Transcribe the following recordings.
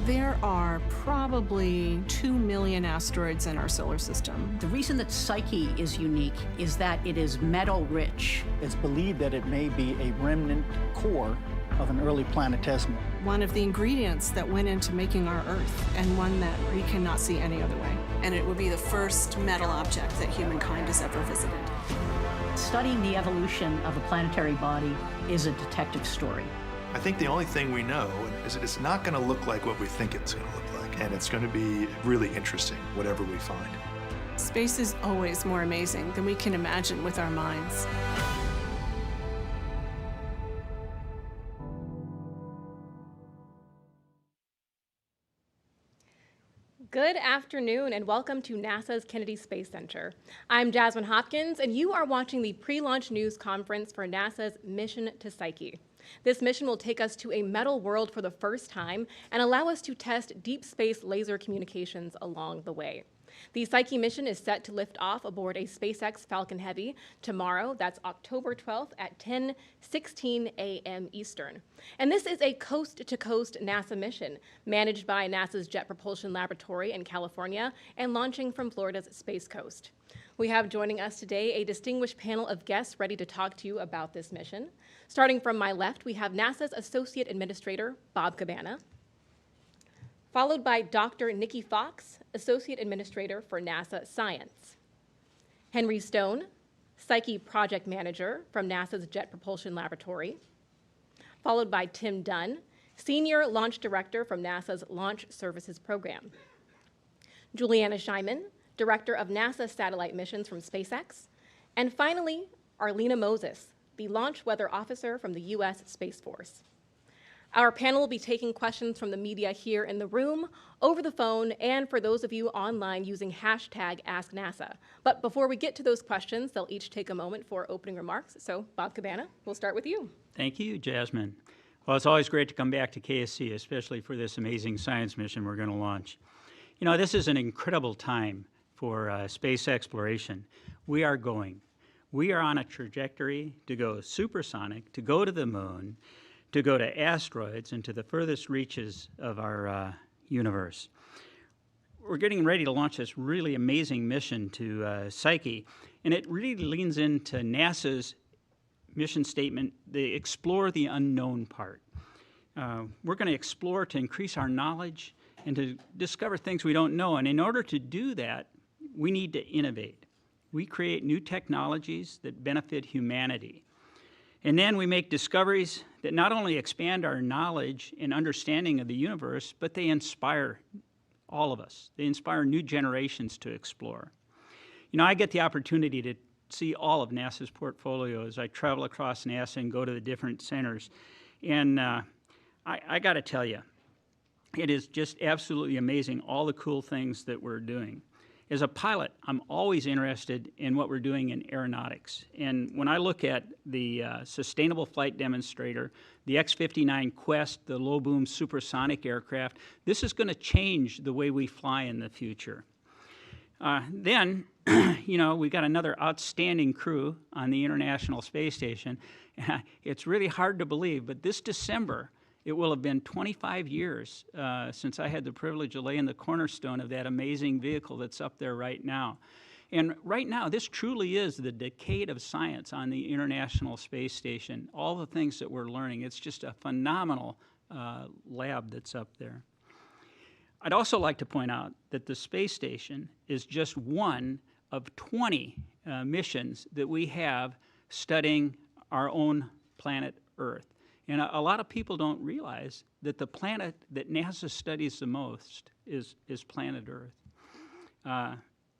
There are probably 2 million asteroids in our solar system. The reason that Psyche is unique is that it is metal-rich. It's believed that it may be a remnant core of an early planetesimal. One of the ingredients that went into making our Earth, and one that we cannot see any other way. And it would be the first metal object that humankind has ever visited. Studying the evolution of a planetary body is a detective story. I think the only thing we know is that it's not going to look like what we think it's going to look like, and it's going to be really interesting, whatever we find. Space is always more amazing than we can imagine with our minds. Good afternoon and welcome to NASA's Kennedy Space Center. I'm Jasmine Hopkins and you are watching the pre-launch news conference for NASA's Mission to Psyche. This mission will take us to a metal world for the first time and allow us to test deep space laser communications along the way. The Psyche mission is set to lift off aboard a SpaceX Falcon Heavy tomorrow, that's October 12th at 10:16 a.m. Eastern. And this is a coast-to-coast NASA mission managed by NASA's Jet Propulsion Laboratory in California and launching from Florida's Space Coast. We have joining us today a distinguished panel of guests ready to talk to you about this mission. Starting from my left, we have NASA's Associate Administrator, Bob Cabana, followed by Dr. Nikki Fox, Associate Administrator for NASA Science. Henry Stone, Psyche Project Manager from NASA's Jet Propulsion Laboratory, followed by Tim Dunn, Senior Launch Director from NASA's Launch Services Program. Juliana Scheiman, Director of NASA Satellite Missions from SpaceX, and finally, Arlena Moses, the Launch Weather Officer from the U.S. Space Force. Our panel will be taking questions from the media here in the room, over the phone, and for those of you online using hashtag AskNASA. But before we get to those questions, they'll each take a moment for opening remarks. So, Bob Cabana, we'll start with you. Thank you, Jasmine. Well, it's always great to come back to KSC, especially for this amazing science mission we're going to launch. You know, this is an incredible time for space exploration. We are on a trajectory to go supersonic, to go to the moon, to go to asteroids and to the furthest reaches of our universe. We're getting ready to launch this really amazing mission to Psyche, and it really leans into NASA's mission statement, the explore the unknown part. We're going to explore to increase our knowledge and to discover things we don't know, and in order to do that, we need to innovate. We create new technologies that benefit humanity. And then we make discoveries that not only expand our knowledge and understanding of the universe, but they inspire all of us. They inspire new generations to explore. You know, I get the opportunity to see all of NASA's portfolio as I travel across NASA and go to the different centers. And I got to tell you, it is just absolutely amazing all the cool things that we're doing. As a pilot, I'm always interested in what we're doing in aeronautics. And when I look at the Sustainable Flight Demonstrator, the X-59 Quest, the low-boom supersonic aircraft, this is going to change the way we fly in the future. Then, you know, we got another outstanding crew on the International Space Station. It's really hard to believe, but this December, it will have been 25 years since I had the privilege of laying the cornerstone of that amazing vehicle that's up there right now. And right now, this truly is the decade of science on the International Space Station. All the things that we're learning, it's just a phenomenal lab that's up there. I'd also like to point out that the space station is just one of 20 missions that we have studying our own planet Earth. And a lot of people don't realize that the planet that NASA studies the most is planet Earth.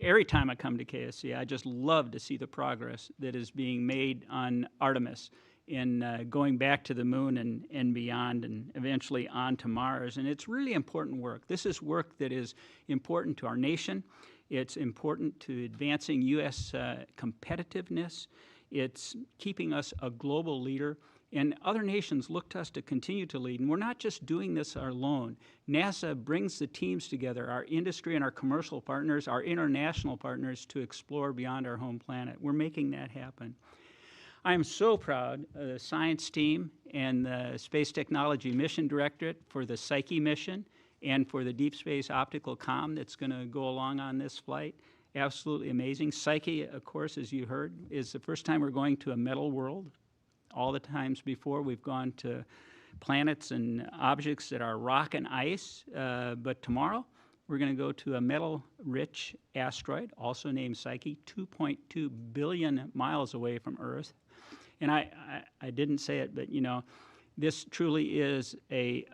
Every time I come to KSC, I just love to see the progress that is being made on Artemis in going back to the moon and beyond and eventually on to Mars. And it's really important work. This is work that is important to our nation. It's important to advancing U.S. competitiveness. It's keeping us a global leader. And other nations look to us to continue to lead. And we're not just doing this alone. NASA brings the teams together, our industry and our commercial partners, our international partners, to explore beyond our home planet. We're making that happen. I am so proud of the science team and the Space Technology Mission Directorate for the Psyche mission and for the deep space optical comm that's going to go along on this flight. Absolutely amazing. Psyche, of course, as you heard, is the first time we're going to a metal world. All the times before, we've gone to planets and objects that are rock and ice, but tomorrow we're going to go to a metal-rich asteroid, also named Psyche, 2.2 billion miles away from Earth. And I didn't say it, but you know, this truly is a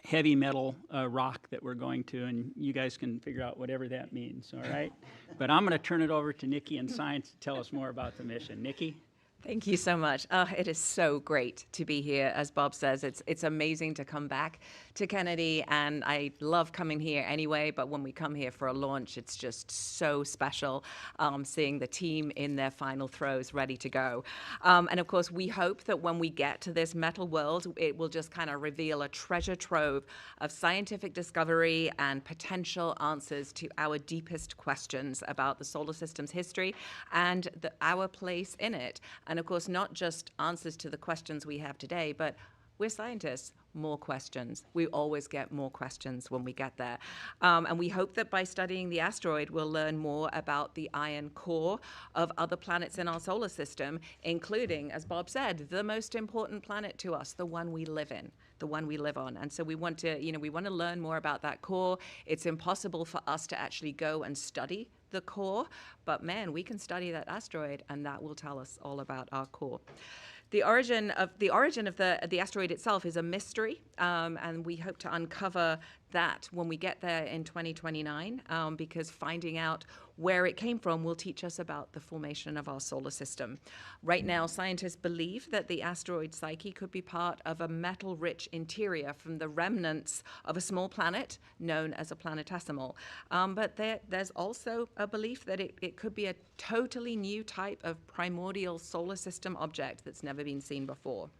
heavy metal rock that we're going to, and you guys can figure out whatever that means, all right? But I'm going to turn it over to Nikki in science to tell us more about the mission. Nikki? Thank you so much. It is so great to be here. As Bob says, it's amazing to come back to Kennedy, and I love coming here anyway, but when we come here for a launch, it's just so special seeing the team in their final throes ready to go. And of course, we hope that when we get to this metal world, it will just kind of reveal a treasure trove of scientific discovery and potential answers to our deepest questions about the solar system's history and our place in it. And of course, not just answers to the questions we have today, but we're scientists, more questions. We always get more questions when we get there. And we hope that by studying the asteroid, we'll learn more about the iron core of other planets in our solar system, including, as Bob said, the most important planet to us, the one we live in, the one we live on. And so we want to, we want to learn more about that core. It's impossible for us to actually go and study the core, but man, we can study that asteroid, and that will tell us all about our core. The origin of the asteroid itself is a mystery, and we hope to uncover that when we get there in 2029, because finding out where it came from will teach us about the formation of our solar system. Right now, scientists believe that the asteroid Psyche could be part of a metal-rich interior from the remnants of a small planet known as a planetesimal. But there's also a belief that it could be a totally new type of primordial solar system object that's never been seen before.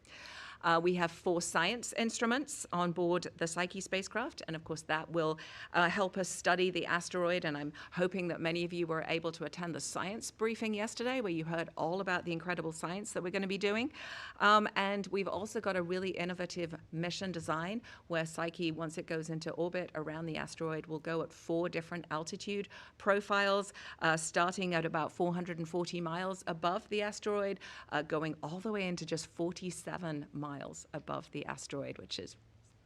We have 4 science instruments on board the Psyche spacecraft, and of course that will help us study the asteroid, and I'm hoping that many of you were able to attend the science briefing yesterday where you heard all about the incredible science that we're going to be doing. And we've also got a really innovative mission design where Psyche, once it goes into orbit around the asteroid, will go at 4 different altitude profiles, starting at about 440 miles above the asteroid, going all the way into just 47 miles above the asteroid, which is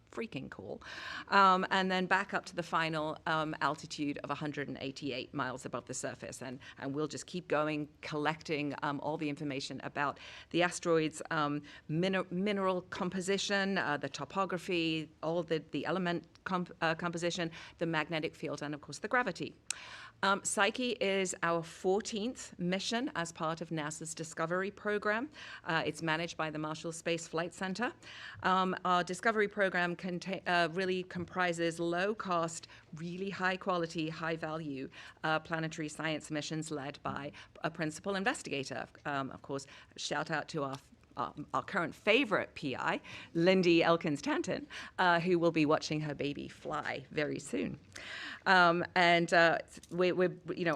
freaking cool. And then back up to the final altitude of 188 miles above the surface. And we'll just keep going, collecting all the information about the asteroid's mineral composition, the topography, all the element composition, the magnetic field, and of course the gravity. Psyche is our 14th mission as part of NASA's Discovery program. It's managed by the Marshall Space Flight Center. Our Discovery program really comprises low-cost, really high-quality, high-value planetary science missions led by a principal investigator. Of course, shout out to our current favorite PI, Lindy Elkins-Tanton, who will be watching her baby fly very soon.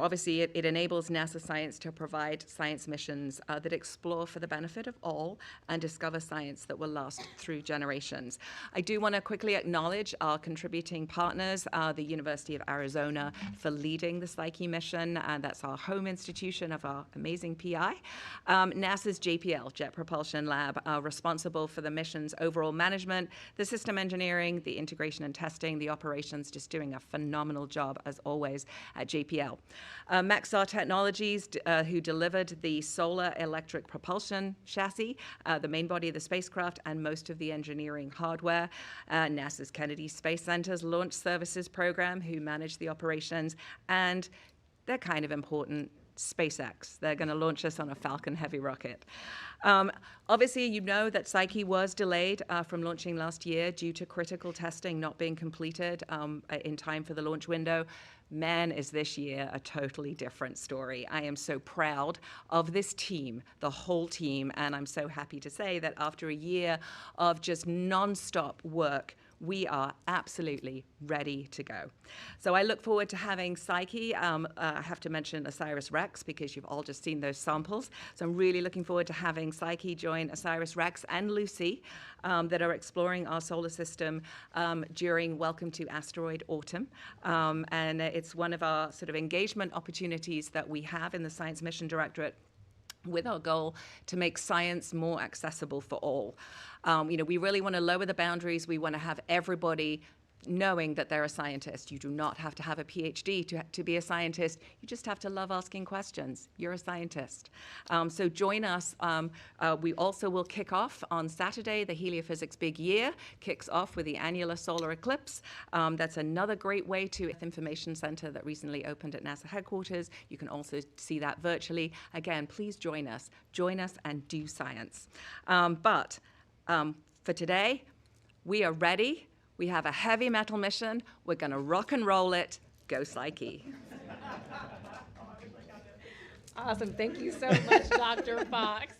Obviously it enables NASA science to provide science missions that explore for the benefit of all and discover science that will last through generations. I do want to quickly acknowledge our contributing partners, the University of Arizona for leading the Psyche mission, and that's our home institution of our amazing PI. NASA's JPL, Jet Propulsion Lab, are responsible for the mission's overall management, the system engineering, the integration and testing, the operations, just doing a phenomenal job as always at JPL. Maxar Technologies, who delivered the solar electric propulsion chassis, the main body of the spacecraft, and most of the engineering hardware. NASA's Kennedy Space Center's Launch Services Program, who manage the operations, and they're kind of important, SpaceX. They're going to launch us on a Falcon Heavy rocket. Obviously, you know that Psyche was delayed from launching last year due to critical testing not being completed in time for the launch window. Man, is this year a totally different story. I am so proud of this team, the whole team, and I'm so happy to say that after a year of just nonstop work, we are absolutely ready to go. So I look forward to having Psyche. I have to mention OSIRIS-REx because you've all just seen those samples. So I'm really looking forward to having Psyche join OSIRIS-REx and Lucy that are exploring our solar system during Welcome to Asteroid Autumn. And it's one of our sort of engagement opportunities that we have in the Science Mission Directorate, with our goal to make science more accessible for all. We really want to lower the boundaries. We want to have everybody knowing that they're a scientist. You do not have to have a PhD to be a scientist. You just have to love asking questions. You're a scientist. So join us. We also will kick off on Saturday. The Heliophysics Big Year kicks off with the annular solar eclipse. That's another great way to information center that recently opened at NASA headquarters. You can also see that virtually. Again, please join us. Join us and do science. But for today, we are ready. We have a heavy metal mission. We're going to rock and roll it. Go Psyche. Awesome. Thank you so much, Dr. Fox.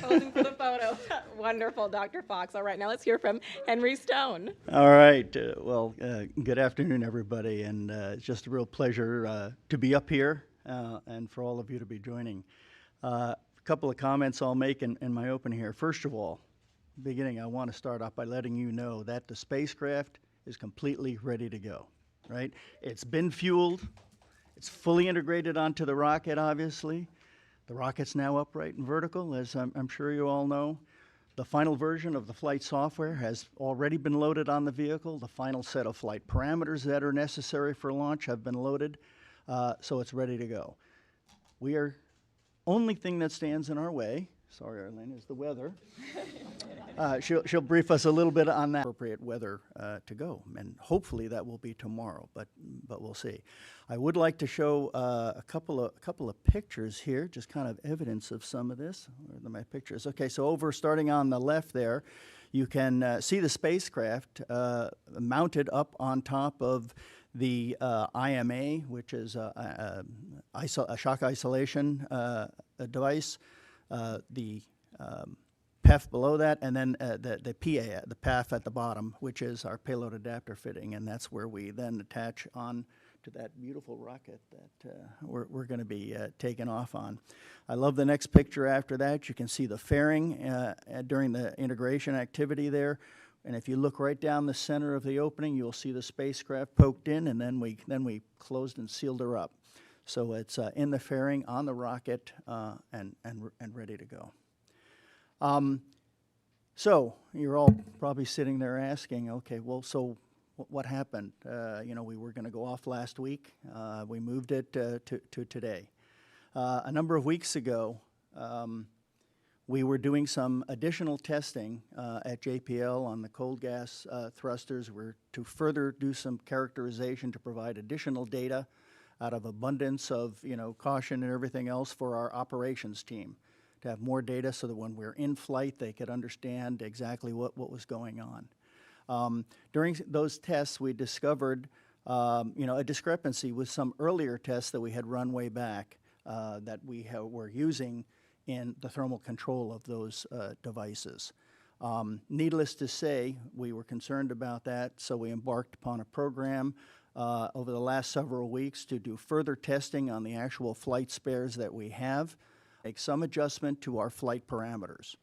Posing for the photo. Wonderful, Dr. Fox. All right, now let's hear from Henry Stone. All right. Good afternoon, everybody. And it's just a real pleasure to be up here and for all of you to be joining. A couple of comments I'll make in my open here. First of all, beginning, I want to start off by letting you know that the spacecraft is completely ready to go, right? It's been fueled. It's fully integrated onto the rocket, obviously. The rocket's now upright and vertical, as I'm sure you all know. The final version of the flight software has already been loaded on the vehicle. The final set of flight parameters that are necessary for launch have been loaded, so it's ready to go. Only thing that stands in our way, sorry, Arlene, is the weather. She'll brief us a little bit on that appropriate weather to go, and hopefully that will be tomorrow, but we'll see. I would like to show a couple of pictures here, just kind of evidence of some of this. Where are my pictures? Okay, so starting on the left there, you can see the spacecraft mounted up on top of the IMA, which is a shock isolation device, the PEF below that, and then the PA, the PAF at the bottom, which is our payload adapter fitting, and that's where we then attach on to that beautiful rocket that we're going to be taking off on. I love the next picture after that. You can see the fairing during the integration activity there. And if you look right down the center of the opening, you'll see the spacecraft poked in, and then we closed and sealed her up. So it's in the fairing, on the rocket, and ready to go. So you're all probably sitting there asking, okay, well, so what happened? We were going to go off last week. We moved it to today. A number of weeks ago, we were doing some additional testing at JPL on the cold gas thrusters. We're to further do some characterization to provide additional data out of abundance of caution and everything else for our operations team, to have more data so that when we're in flight they could understand exactly what was going on. During those tests, we discovered a discrepancy with some earlier tests that we had run way back that we were using in the thermal control of those devices. Needless to say, we were concerned about that, so we embarked upon a program over the last several weeks to do further testing on the actual flight spares that we have, make some adjustment to our flight parameters.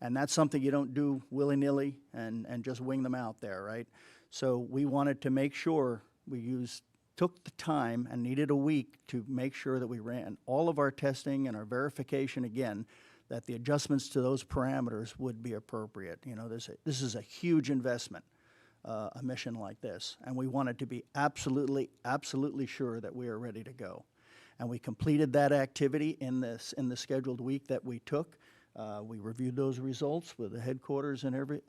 And that's something you don't do willy-nilly and just wing them out there, right? So we wanted to make sure we took the time and needed a week to make sure that we ran all of our testing and our verification again, that the adjustments to those parameters would be appropriate. This is a huge investment, a mission like this, and we wanted to be absolutely sure that we are ready to go. And we completed that activity in the scheduled week that we took. We reviewed those results with the headquarters and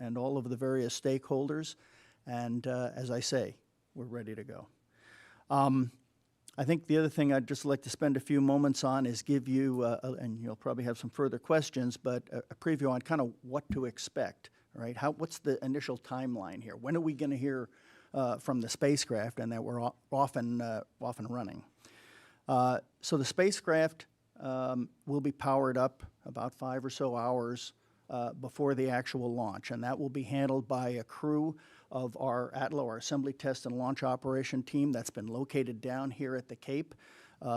and all of the various stakeholders, and as I say, we're ready to go. I think the other thing I'd just like to spend a few moments on is give you, and you'll probably have some further questions, but a preview on kind of what to expect, right? What's the initial timeline here? When are we going to hear from the spacecraft and that we're off and running? So the spacecraft will be powered up about 5 or so hours before the actual launch, and that will be handled by a crew of our ATLO, our Assembly Test and Launch Operation team that's been located down here at the Cape.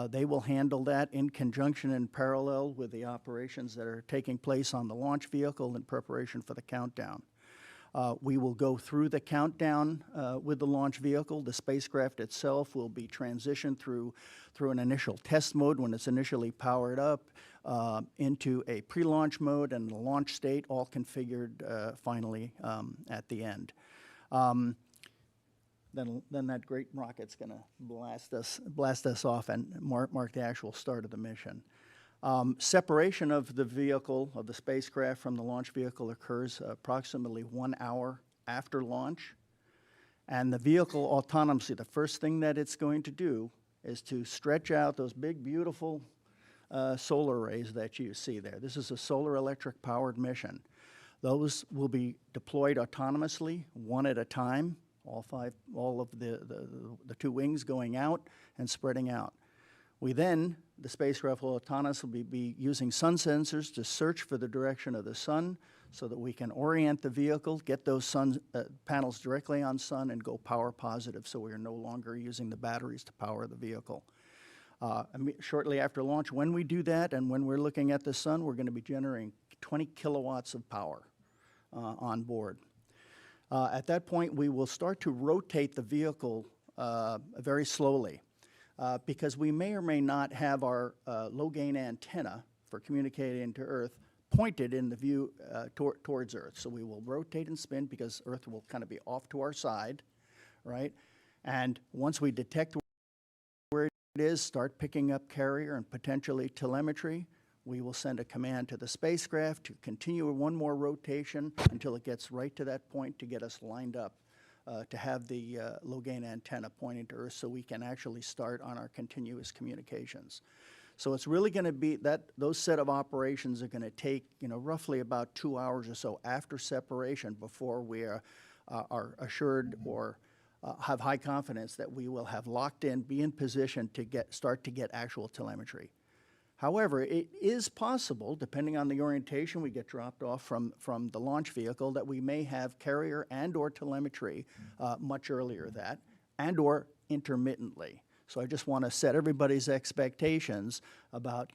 They will handle that in conjunction and parallel with the operations that are taking place on the launch vehicle in preparation for the countdown. We will go through the countdown with the launch vehicle. The spacecraft itself will be transitioned through an initial test mode when it's initially powered up into a pre-launch mode and the launch state, all configured finally at the end. Then that great rocket's going to blast us off and mark the actual start of the mission. Separation of the vehicle, of the spacecraft from the launch vehicle occurs approximately 1 hour after launch. And the vehicle autonomously, the first thing that it's going to do is to stretch out those big, beautiful solar arrays that you see there. This is a solar electric powered mission. Those will be deployed autonomously, one at a time, all of the 2 wings going out and spreading out. The spacecraft will autonomously be using sun sensors to search for the direction of the sun so that we can orient the vehicle, get those sun panels directly on sun, and go power positive so we are no longer using the batteries to power the vehicle. Shortly after launch, when we do that and when we're looking at the sun, we're going to be generating 20 kilowatts of power on board. At that point, we will start to rotate the vehicle very slowly. Because we may or may not have our low-gain antenna for communicating to Earth pointed in the view towards Earth. So we will rotate and spin because Earth will kind of be off to our side, right? And once we detect where it is, start picking up carrier and potentially telemetry, we will send a command to the spacecraft to continue one more rotation until it gets right to that point to get us lined up. To have the low-gain antenna pointing to Earth so we can actually start on our continuous communications. So it's really going to be those set of operations are going to take, roughly about 2 hours or so after separation before we are assured or have high confidence that we will have locked in, be in position to start to get actual telemetry. However, it is possible, depending on the orientation we get dropped off from the launch vehicle, that we may have carrier and or telemetry much earlier and or intermittently. So I just want to set everybody's expectations about,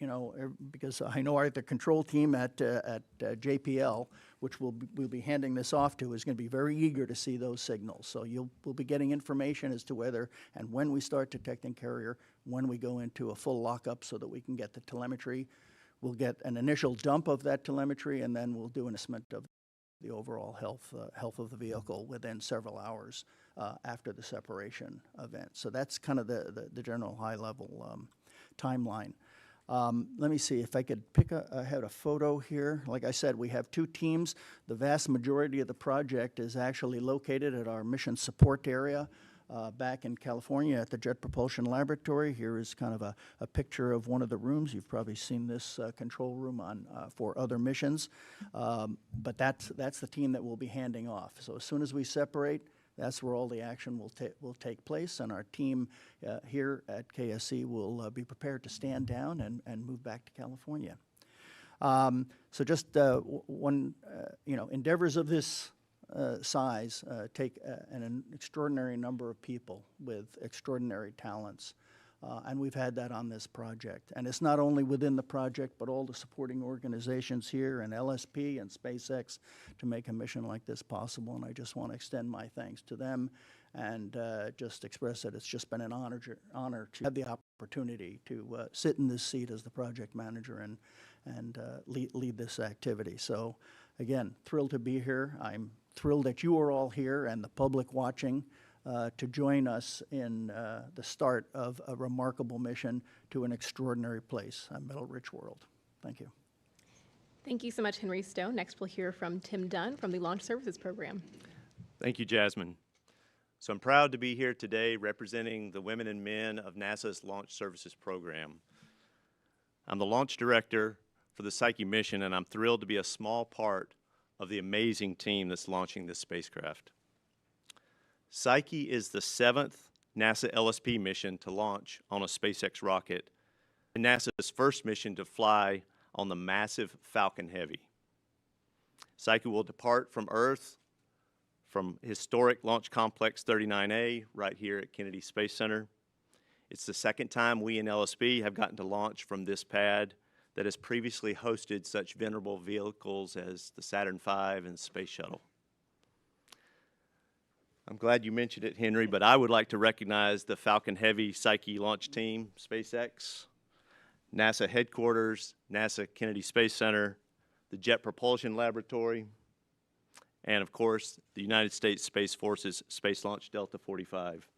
because I know the control team at JPL, which we'll be handing this off to, is going to be very eager to see those signals. So we'll be getting information as to whether and when we start detecting carrier, when we go into a full lockup so that we can get the telemetry. We'll get an initial dump of that telemetry, and then we'll do an assessment of the overall health of the vehicle within several hours after the separation event. So that's kind of the general high-level timeline. Let me see if I could I had a photo here. Like I said, we have 2 teams. The vast majority of the project is actually located at our mission support area back in California at the Jet Propulsion Laboratory. Here is kind of a picture of one of the rooms. You've probably seen this control room for other missions. But that's the team that we'll be handing off. So as soon as we separate, that's where all the action will take place, and our team here at KSC will be prepared to stand down and move back to California. So just endeavors of this size take an extraordinary number of people with extraordinary talents. And we've had that on this project. And it's not only within the project, but all the supporting organizations here and LSP and SpaceX to make a mission like this possible. And I just want to extend my thanks to them and just express that it's just been an honor to have the opportunity to sit in this seat as the project manager and lead this activity. So again, thrilled to be here. I'm thrilled that you are all here and the public watching to join us in the start of a remarkable mission to an extraordinary place, a metal-rich world. Thank you. Thank you so much, Henry Stone. Next, we'll hear from Tim Dunn from the Launch Services Program. Thank you, Jasmine. So I'm proud to be here today representing the women and men of NASA's Launch Services Program. I'm the launch director for the Psyche mission, and I'm thrilled to be a small part of the amazing team that's launching this spacecraft. Psyche is the 7th NASA LSP mission to launch on a SpaceX rocket and NASA's first mission to fly on the massive Falcon Heavy. Psyche will depart from Earth from historic Launch Complex 39A right here at Kennedy Space Center. It's the second time we in LSP have gotten to launch from this pad that has previously hosted such venerable vehicles as the Saturn V and Space Shuttle. I'm glad you mentioned it, Henry, but I would like to recognize the Falcon Heavy Psyche launch team, SpaceX, NASA headquarters, NASA Kennedy Space Center, the Jet Propulsion Laboratory, and of course, the United States Space Force's Space Launch Delta 45.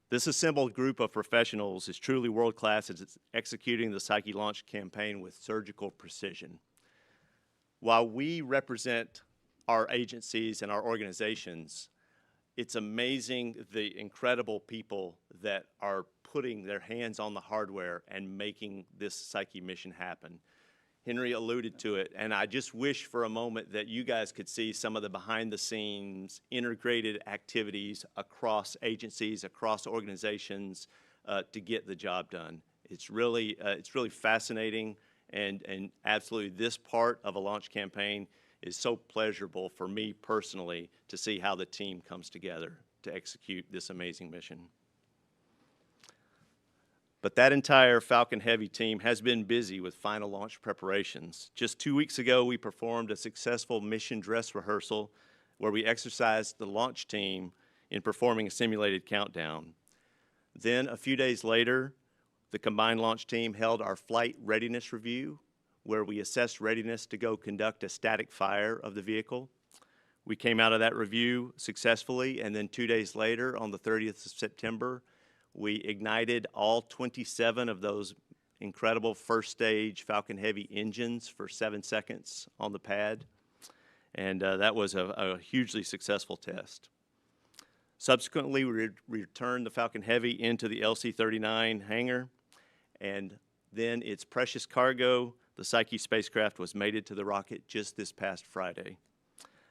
This assembled group of professionals is truly world-class as it's executing the Psyche launch campaign with surgical precision. While we represent our agencies and our organizations, it's amazing the incredible people that are putting their hands on the hardware and making this Psyche mission happen. Henry alluded to it, and I just wish for a moment that you guys could see some of the behind-the-scenes integrated activities across agencies, across organizations to get the job done. It's really fascinating, and absolutely this part of a launch campaign is so pleasurable for me personally to see how the team comes together to execute this amazing mission. But that entire Falcon Heavy team has been busy with final launch preparations. Just 2 weeks ago, we performed a successful mission dress rehearsal where we exercised the launch team in performing a simulated countdown. Then, a few days later, the combined launch team held our flight readiness review, where we assessed readiness to go conduct a static fire of the vehicle. We came out of that review successfully, and then 2 days later, on the 30th of September, we ignited all 27 of those incredible first stage Falcon Heavy engines for 7 seconds on the pad, and that was a hugely successful test. Subsequently, we returned the Falcon Heavy into the LC-39 hangar, and then its precious cargo, the Psyche spacecraft, was mated to the rocket just this past Friday.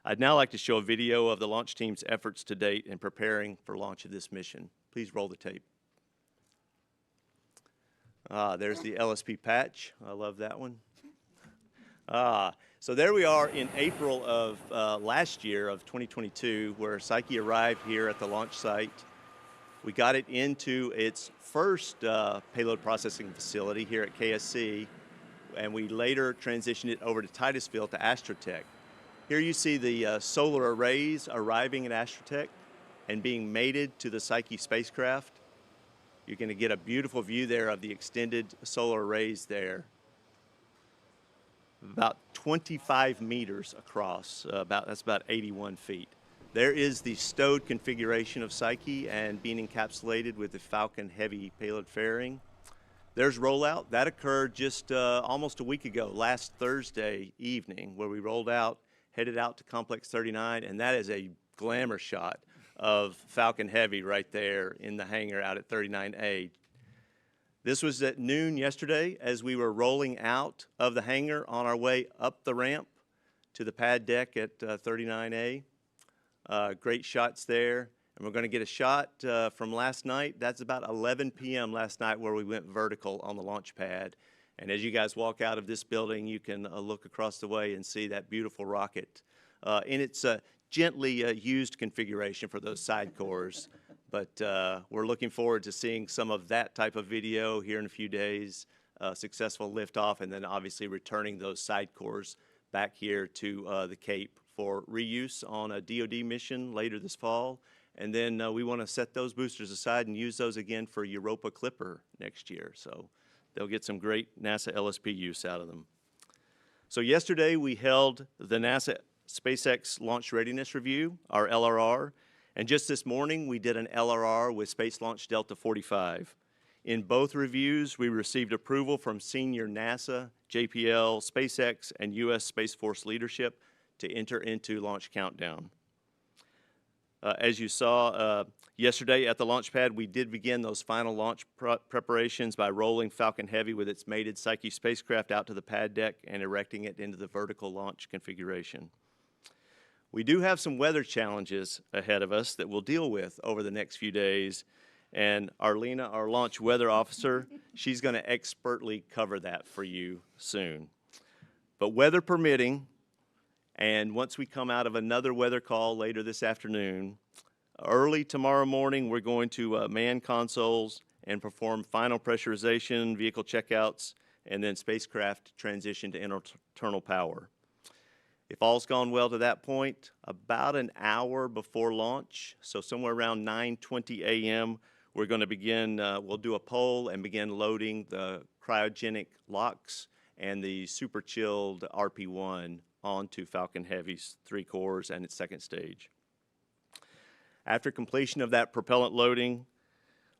I'd now like to show a video of the launch team's efforts to date in preparing for launch of this mission. Please roll the tape. There's the LSP patch. I love that one. So there we are in April of last year of 2022, where Psyche arrived here at the launch site. We got it into its first payload processing facility here at KSC, and we later transitioned it over to Titusville to Astrotech. Here you see the solar arrays arriving at Astrotech and being mated to the Psyche spacecraft. You're going to get a beautiful view there of the extended solar arrays there. About 25 meters across, that's about 81 feet. There is the stowed configuration of Psyche and being encapsulated with the Falcon Heavy payload fairing. There's rollout. That occurred just almost a week ago, last Thursday evening, where we rolled out, headed out to Complex 39, and that is a glamour shot of Falcon Heavy right there in the hangar out at 39A. This was at noon yesterday as we were rolling out of the hangar on our way up the ramp to the pad deck at 39A. Great shots there. And we're going to get a shot from last night. That's about 11 p.m. last night where we went vertical on the launch pad. And as you guys walk out of this building, you can look across the way and see that beautiful rocket in its gently used configuration for those side cores. But we're looking forward to seeing some of that type of video here in a few days, successful liftoff, and then obviously returning those side cores back here to the Cape for reuse on a DoD mission later this fall. And then we want to set those boosters aside and use those again for Europa Clipper next year. So they'll get some great NASA LSP use out of them. So yesterday we held the NASA SpaceX Launch Readiness Review, our LRR, and just this morning we did an LRR with Space Launch Delta 45. In both reviews, we received approval from senior NASA, JPL, SpaceX, and U.S. Space Force leadership to enter into launch countdown. As you saw yesterday at the launch pad, we did begin those final launch preparations by rolling Falcon Heavy with its mated Psyche spacecraft out to the pad deck and erecting it into the vertical launch configuration. We do have some weather challenges ahead of us that we'll deal with over the next few days, and Arlena, our launch weather officer, she's going to expertly cover that for you soon. But weather permitting, And once we come out of another weather call later this afternoon, early tomorrow morning, we're going to man consoles and perform final pressurization, vehicle checkouts, and then spacecraft transition to internal power. If all's gone well to that point, about an hour before launch, so somewhere around 9:20 a.m., we're going to begin, we'll do a poll and begin loading the cryogenic LOX and the super chilled RP-1 onto Falcon Heavy's 3 cores and its second stage. After completion of that propellant loading,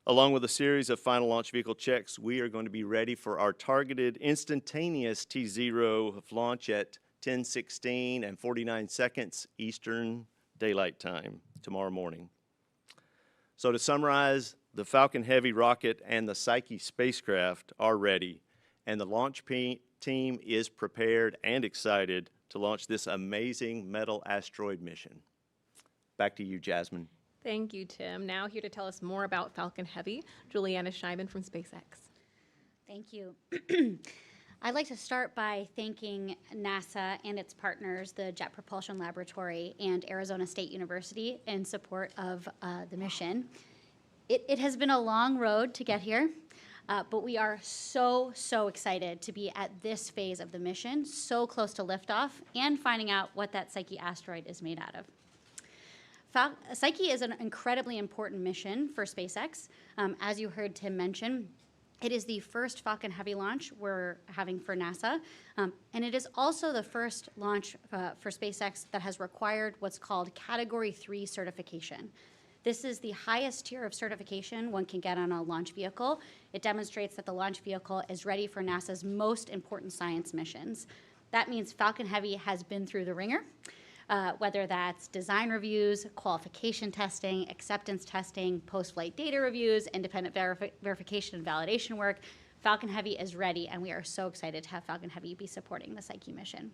along with a series of final launch vehicle checks, we are going to be ready for our targeted instantaneous T0 of launch at 10:16 and 49 seconds Eastern Daylight Time tomorrow morning. So to summarize, the Falcon Heavy rocket and the Psyche spacecraft are ready, and the launch team is prepared and excited to launch this amazing metal asteroid mission. Back to you, Jasmine. Thank you, Tim. Now here to tell us more about Falcon Heavy, Juliana Scheiman from SpaceX. Thank you. I'd like to start by thanking NASA and its partners, the Jet Propulsion Laboratory and Arizona State University, in support of the mission. It has been a long road to get here, but we are so excited to be at this phase of the mission, so close to liftoff, and finding out what that Psyche asteroid is made out of. Psyche is an incredibly important mission for SpaceX. As you heard Tim mention, it is the first Falcon Heavy launch we're having for NASA, and it is also the first launch for SpaceX that has required what's called Category 3 certification. This is the highest tier of certification one can get on a launch vehicle. It demonstrates that the launch vehicle is ready for NASA's most important science missions. That means Falcon Heavy has been through the ringer, whether that's design reviews, qualification testing, acceptance testing, post-flight data reviews, independent verification and validation work. Falcon Heavy is ready, and we are so excited to have Falcon Heavy be supporting the Psyche mission.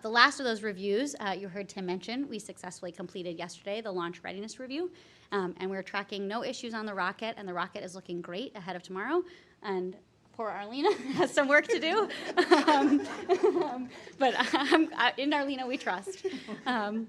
The last of those reviews, you heard Tim mention, we successfully completed yesterday the launch readiness review, and we're tracking no issues on the rocket, and the rocket is looking great ahead of tomorrow. And poor Arlena has some work to do, but in Arlena we trust. After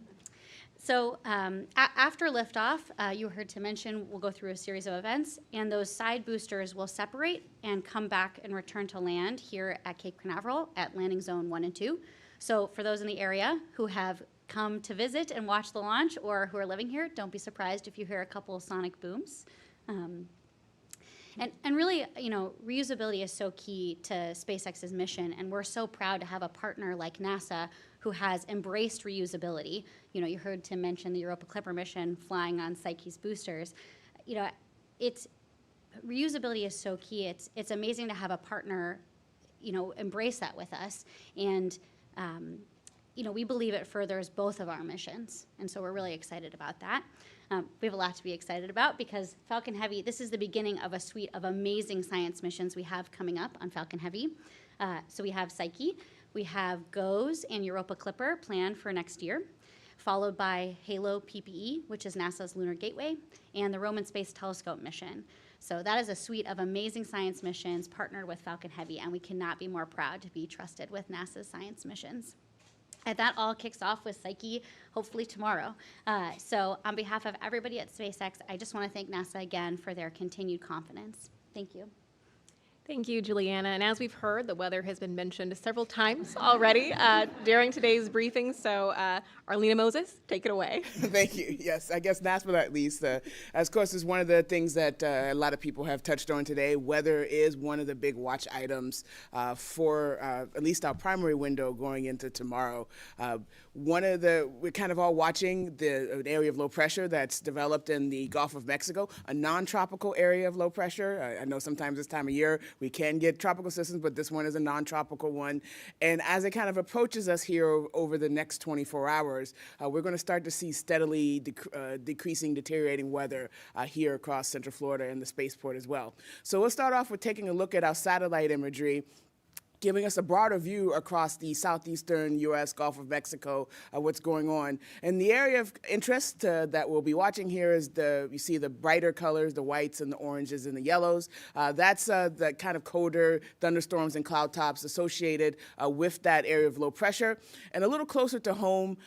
liftoff, you heard to mention we'll go through a series of events, and those side boosters will separate and come back and return to land here at Cape Canaveral at landing zone 1 and 2. So for those in the area who have come to visit and watch the launch or who are living here, don't be surprised if you hear a couple of sonic booms. And really, you know, reusability is so key to SpaceX's mission, and we're so proud to have a partner like NASA who has embraced reusability. You know, you heard Tim mention the Europa Clipper mission flying on Psyche's boosters. You know, reusability is so key. It's amazing to have a partner, you know, embrace that with us. And you know, we believe it furthers both of our missions, and so we're really excited about that. We have a lot to be excited about because Falcon Heavy, this is the beginning of a suite of amazing science missions we have coming up on Falcon Heavy. So we have Psyche, we have GOES and Europa Clipper planned for next year, followed by HALO PPE, which is NASA's Lunar Gateway, and the Roman Space Telescope mission. So that is a suite of amazing science missions partnered with Falcon Heavy, and we cannot be more proud to be trusted with NASA's science missions. And that all kicks off with Psyche, hopefully tomorrow. So on behalf of everybody at SpaceX, I just want to thank NASA again for their continued confidence. Thank you. Thank you, Juliana. And as we've heard, the weather has been mentioned several times already during today's briefing. So Arlena Moses, take it away. Thank you. Yes, I guess last but not least, of course, is one of the things that a lot of people have touched on today. Weather is one of the big watch items for at least our primary window going into tomorrow. We're kind of all watching an area of low pressure that's developed in the Gulf of Mexico, a non-tropical area of low pressure. I know sometimes this time of year we can get tropical systems, but this one is a non-tropical one. And as it kind of approaches us here over the next 24 hours, we're going to start to see steadily decreasing, deteriorating weather here across Central Florida and the spaceport as well. So we'll start off with taking a look at our satellite imagery. giving us a broader view across the southeastern U.S., Gulf of Mexico, what's going on. And the area of interest that we'll be watching here is you see the brighter colors, the whites and the oranges and the yellows. That's the kind of colder thunderstorms and cloud tops associated with that area of low pressure. And a little closer to home,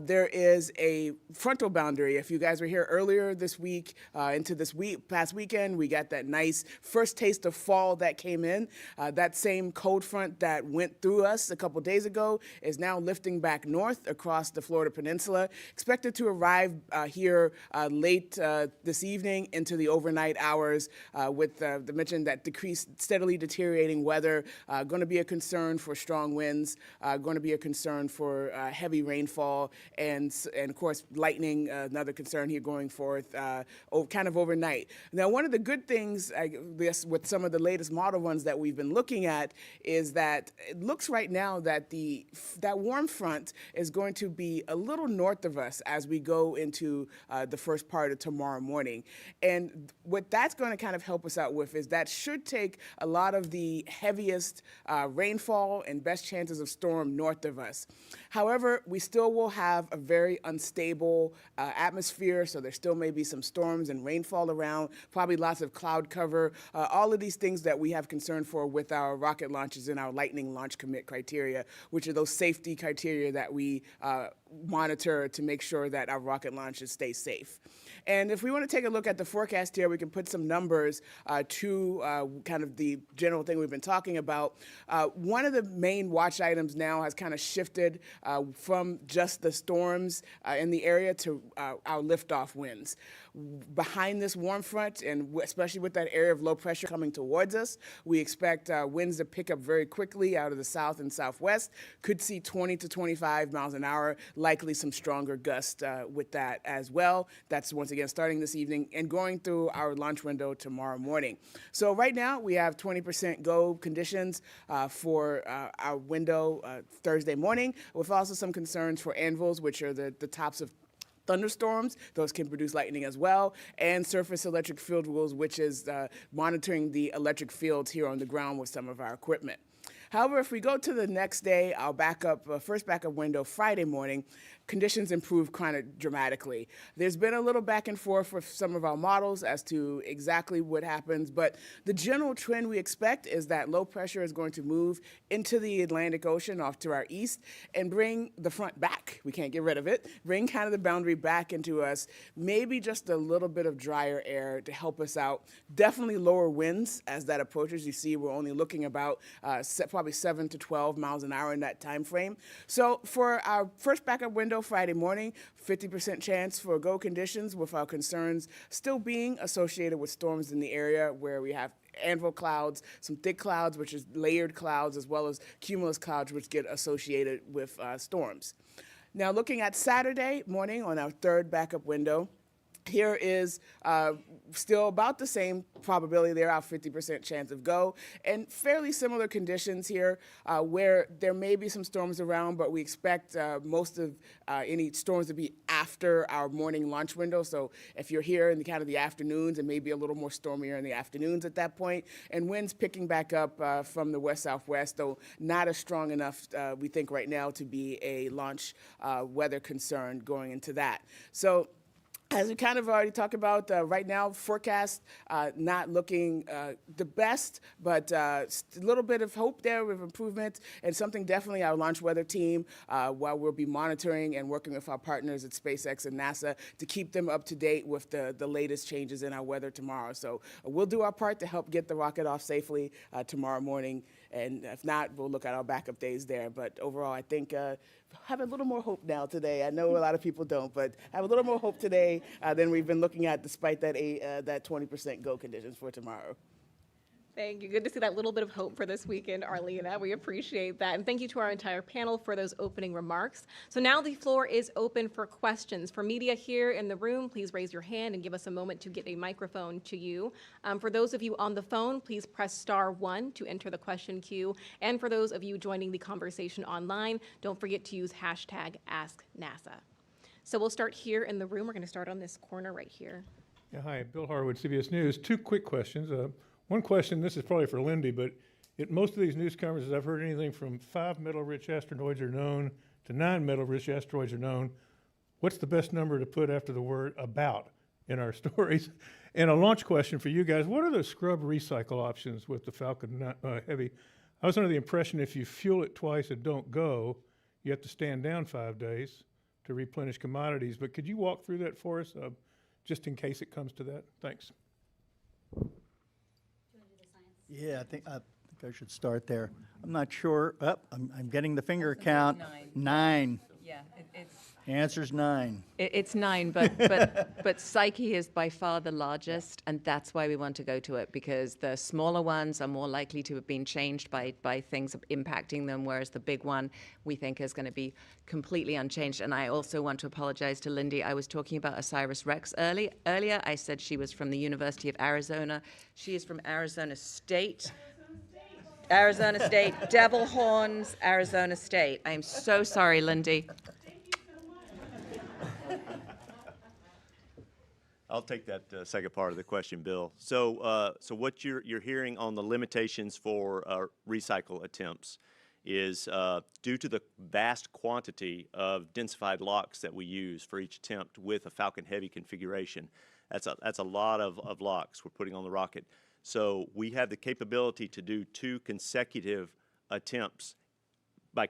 there is a frontal boundary. If you guys were here earlier this week, into this past weekend, we got that nice first taste of fall that came in. That same cold front that went through us a couple days ago is now lifting back north across the Florida Peninsula, expected to arrive here late this evening into the overnight hours with the mention that steadily deteriorating weather, going to be a concern for strong winds, going to be a concern for heavy rainfall, and of course lightning, another concern here going forth kind of overnight. Now, one of the good things, I guess, with some of the latest model ones that we've been looking at is that it looks right now that that warm front is going to be a little north of us as we go into the first part of tomorrow morning. And what that's going to kind of help us out with is that should take a lot of the heaviest rainfall and best chances of storm north of us. However, we still will have a very unstable atmosphere, so there still may be some storms and rainfall around, probably lots of cloud cover, all of these things that we have concern for with our rocket launches and our Lightning launch commit criteria, which are those safety criteria that we monitor to make sure that our rocket launches stay safe. And if we want to take a look at the forecast here, we can put some numbers to kind of the general thing we've been talking about. One of the main watch items now has kind of shifted from just the storms in the area to our liftoff winds. Behind this warm front, and especially with that area of low pressure coming towards us, we expect winds to pick up very quickly out of the south and southwest. Could see 20 to 25 miles an hour, likely some stronger gusts with that as well. That's once again starting this evening and going through our launch window tomorrow morning. So right now we have 20% go conditions for our window Thursday morning, with also some concerns for anvils, which are the tops of thunderstorms. Those can produce lightning as well, and surface electric field rules, which is monitoring the electric fields here on the ground with some of our equipment. However, if we go to the next day, our first backup window Friday morning, conditions improve kind of dramatically. There's been a little back and forth with some of our models as to exactly what happens, but the general trend we expect is that low pressure is going to move into the Atlantic Ocean off to our east and bring the front back. We can't get rid of it. Bring kind of the boundary back into us, maybe just a little bit of drier air to help us out. Definitely lower winds as that approaches. You see, we're only looking about probably 7 to 12 miles an hour in that time frame. So for our first backup window Friday morning, 50% chance for go conditions, with our concerns still being associated with storms in the area where we have anvil clouds, some thick clouds, which is layered clouds, as well as cumulus clouds, which get associated with storms. Now, looking at Saturday morning on our third backup window, here is still about the same probability there, our 50% chance of go, and fairly similar conditions here where there may be some storms around, but we expect most of any storms to be after our morning launch window. So if you're here in the kind of the afternoons, it may be a little more stormier in the afternoons at that point, and winds picking back up from the west-southwest, though not as strong enough, we think right now, to be a launch weather concern going into that. So as we kind of already talked about, right now, forecast not looking the best, but a little bit of hope there with improvement, and something definitely our launch weather team, while we'll be monitoring and working with our partners at SpaceX and NASA to keep them up to date with the latest changes in our weather tomorrow. So we'll do our part to help get the rocket off safely tomorrow morning, and if not, we'll look at our backup days there. But overall, I think have a little more hope now today. I know a lot of people don't, but have a little more hope today than we've been looking at, despite that 20% go conditions for tomorrow. Thank you. Good to see that little bit of hope for this weekend, Arlena. We appreciate that. And thank you to our entire panel for those opening remarks. So now the floor is open for questions. For media here in the room, please raise your hand and give us a moment to get a microphone to you. For those of you on the phone, please press *1 to enter the question queue. And for those of you joining the conversation online, don't forget to use #AskNASA. So we'll start here in the room. We're going to start on this corner right here. Yeah, hi, Bill Harwood, CBS News. Two quick questions. One question, this is probably for Lindy, but At most of these news conferences, I've heard anything from 5 metal-rich asteroids are known to 9 metal-rich asteroids are known. What's the best number to put after the word about in our stories? And a launch question for you guys. What are the scrub recycle options with the Falcon Heavy? I was under the impression if you fuel it twice and don't go, you have to stand down 5 days to replenish commodities. But could you walk through that for us, just in case it comes to that? Thanks. Yeah, I think I should start there. I'm not sure. Oh, I'm getting the finger count. 9. Yeah, it's The answer's 9. It's 9, but Psyche is by far the largest, and that's why we want to go to it, because the smaller ones are more likely to have been changed by things impacting them, whereas the big one we think is going to be completely unchanged. And I also want to apologize to Lindy. I was talking about OSIRIS-REx earlier. I said she was from the University of Arizona. She is from Arizona State. Arizona State, Devil Horns, Arizona State. I am so sorry, Lindy. I'll take that second part of the question, Bill. So what you're hearing on the limitations for recycle attempts is due to the vast quantity of densified locks that we use for each attempt with a Falcon Heavy configuration. That's a lot of locks we're putting on the rocket. So we have the capability to do 2 consecutive attempts by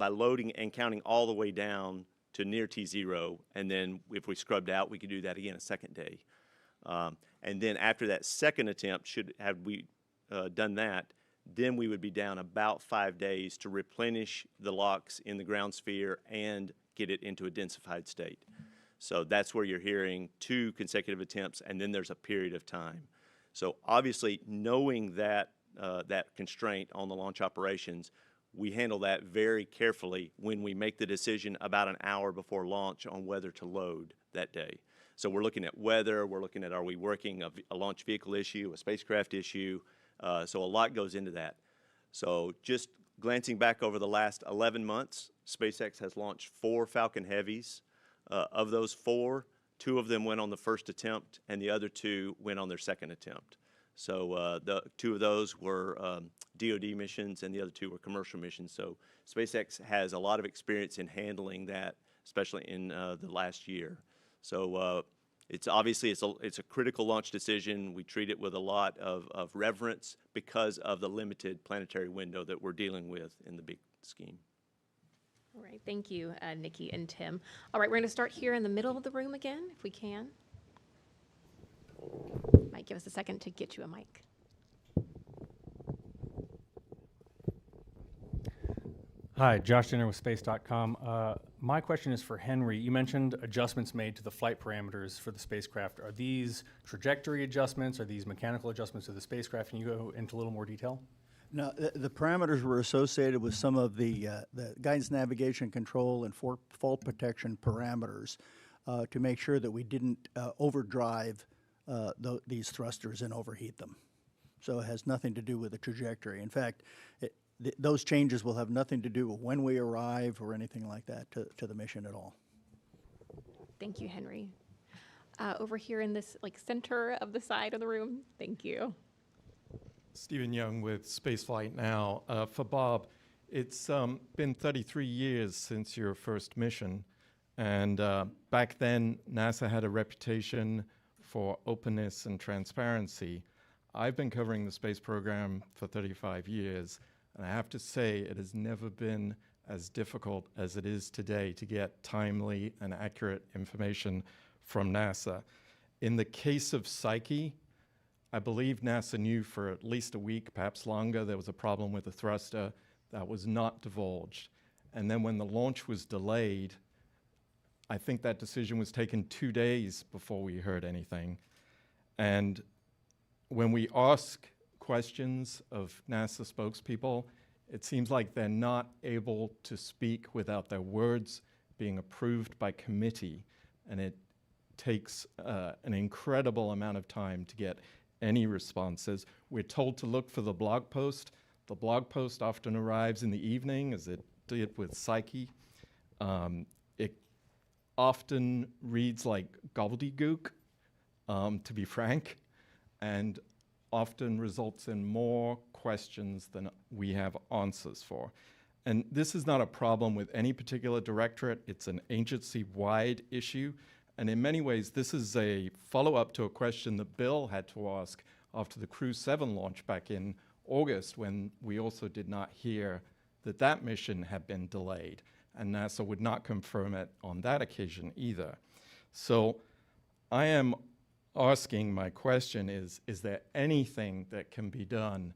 loading and counting all the way down to near T0, and then if we scrubbed out, we could do that again a second day. And then after that second attempt, have we done that, then we would be down about 5 days to replenish the locks in the ground sphere and get it into a densified state. So that's where you're hearing 2 consecutive attempts, and then there's a period of time. So obviously, knowing that that constraint on the launch operations, we handle that very carefully when we make the decision about an hour before launch on whether to load that day. So we're looking at weather, we're looking at are we working a launch vehicle issue, a spacecraft issue, so a lot goes into that. So just glancing back over the last 11 months, SpaceX has launched 4 Falcon Heavies. Of those 4, 2 of them went on the first attempt, and the other 2 went on their second attempt. So the 2 of those were DoD missions, and the other 2 were commercial missions. So SpaceX has a lot of experience in handling that, especially in the last year. So it's obviously it's a critical launch decision. We treat it with a lot of reverence because of the limited planetary window that we're dealing with in the big scheme. All right, thank you, Nikki and Tim. All right, we're going to start here in the middle of the room again, if we can. Might give us a second to get you a mic. Hi, Josh Jenner with Space.com. My question is for Henry. You mentioned adjustments made to the flight parameters for the spacecraft. Are these trajectory adjustments? Are these mechanical adjustments to the spacecraft? Can you go into a little more detail? No, the parameters were associated with some of the guidance, navigation, control, and fault protection parameters to make sure that we didn't overdrive these thrusters and overheat them. So it has nothing to do with the trajectory. In fact, those changes will have nothing to do with when we arrive or anything like that to the mission at all. Thank you, Henry. Over here in this center of the side of the room, thank you. Stephen Young with Spaceflight Now. For Bob, it's been 33 years since your first mission, and back then NASA had a reputation for openness and transparency. I've been covering the space program for 35 years, and I have to say it has never been as difficult as it is today to get timely and accurate information from NASA. In the case of Psyche, I believe NASA knew for at least a week, perhaps longer, there was a problem with the thruster that was not divulged. And then when the launch was delayed, I think that decision was taken 2 days before we heard anything. And when we ask questions of NASA spokespeople, it seems like they're not able to speak without their words being approved by committee. And it takes an incredible amount of time to get any responses. We're told to look for the blog post. The blog post often arrives in the evening, as it did with Psyche. It often reads like gobbledygook, to be frank, and often results in more questions than we have answers for. And this is not a problem with any particular directorate. It's an agency-wide issue. And in many ways, this is a follow-up to a question that Bill had to ask after the Crew 7 launch back in August, when we also did not hear that that mission had been delayed. And NASA would not confirm it on that occasion either. So I am asking, my question is there anything that can be done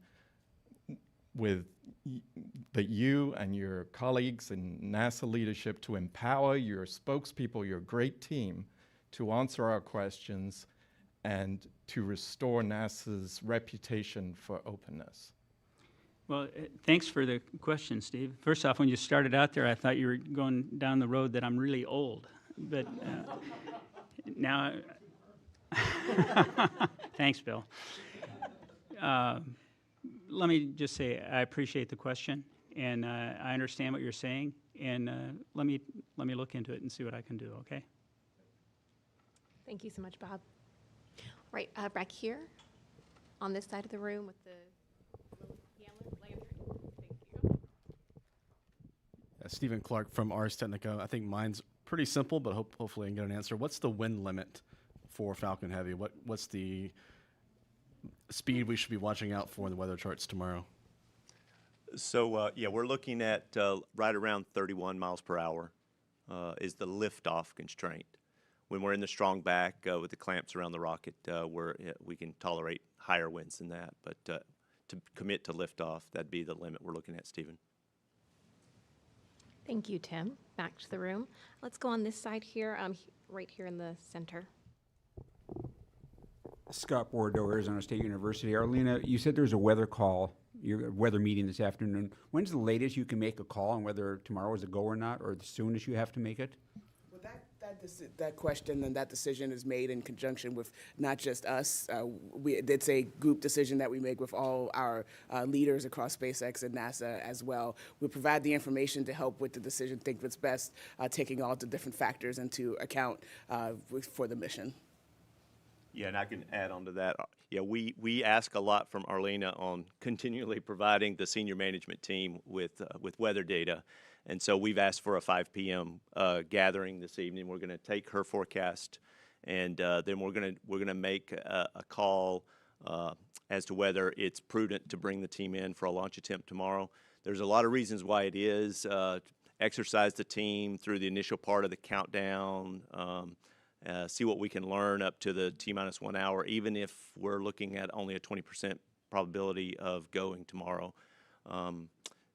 with that you and your colleagues in NASA leadership to empower your spokespeople, your great team, to answer our questions and to restore NASA's reputation for openness? Well, thanks for the question, Steve. First off, when you started out there, I thought you were going down the road that I'm really old. But now, thanks, Bill. Let me just say I appreciate the question, and I understand what you're saying, and let me look into it and see what I can do, okay? Thank you so much, Bob. Right, back here on this side of the room with the lantern. Thank you. Stephen Clark from Ars Technica. I think mine's pretty simple, but hopefully I can get an answer. What's the wind limit for Falcon Heavy? What's the speed we should be watching out for in the weather charts tomorrow? So, yeah, we're looking at right around 31 miles per hour is the liftoff constraint. When we're in the strong back with the clamps around the rocket, we can tolerate higher winds than that. But to commit to liftoff, that'd be the limit we're looking at, Stephen. Thank you, Tim. Back to the room. Let's go on this side here, right here in the center. Scott Bordeaux, Arizona State University. Arlena, you said there's a weather call, your weather meeting this afternoon. When's the latest you can make a call on whether tomorrow is a go or not, or the soonest you have to make it? Well, that question and that decision is made in conjunction with not just us. It's a group decision that we make with all our leaders across SpaceX and NASA as well. We provide the information to help with the decision, think what's best, taking all the different factors into account for the mission. Yeah, and I can add on to that. Yeah, we ask a lot from Arlena on continually providing the senior management team with weather data, and so we've asked for a 5 p.m. Gathering this evening. We're going to take her forecast, and then we're going to make a call as to whether it's prudent to bring the team in for a launch attempt tomorrow. There's a lot of reasons why it is. Exercise the team through the initial part of the countdown. See what we can learn up to the T-minus 1 hour, even if we're looking at only a 20% probability of going tomorrow.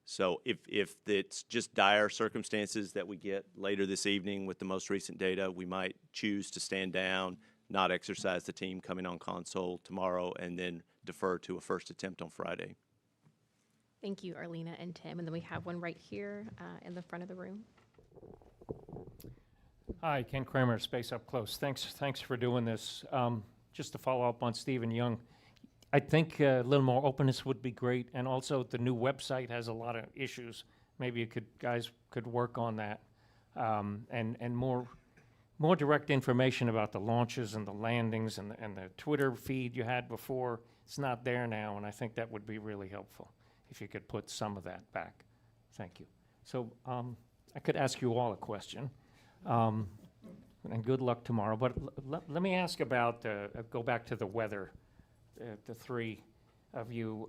So if it's just dire circumstances that we get later this evening with the most recent data, we might choose to stand down, not exercise the team coming on console tomorrow, and then defer to a first attempt on Friday. Thank you, Arlena and Tim. And then we have one right here in the front of the room. Hi, Ken Kramer, Space Up Close. Thanks for doing this. Just to follow up on Stephen Young, I think a little more openness would be great, and also the new website has a lot of issues. Maybe you guys could work on that, and more direct information about the launches and the landings and the Twitter feed you had before. It's not there now, and I think that would be really helpful if you could put some of that back. Thank you. So I could ask you all a question. And good luck tomorrow. But let me ask about, go back to the weather, the three of you.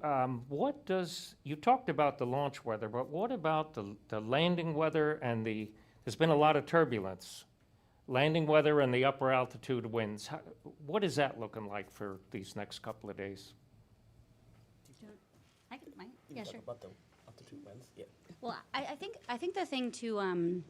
You talked about the launch weather, but what about the landing weather and there's been a lot of turbulence, landing weather and the upper altitude winds. What is that looking like for these next couple of days? Yeah, sure. About the altitude winds? Yeah. Well, I think the thing to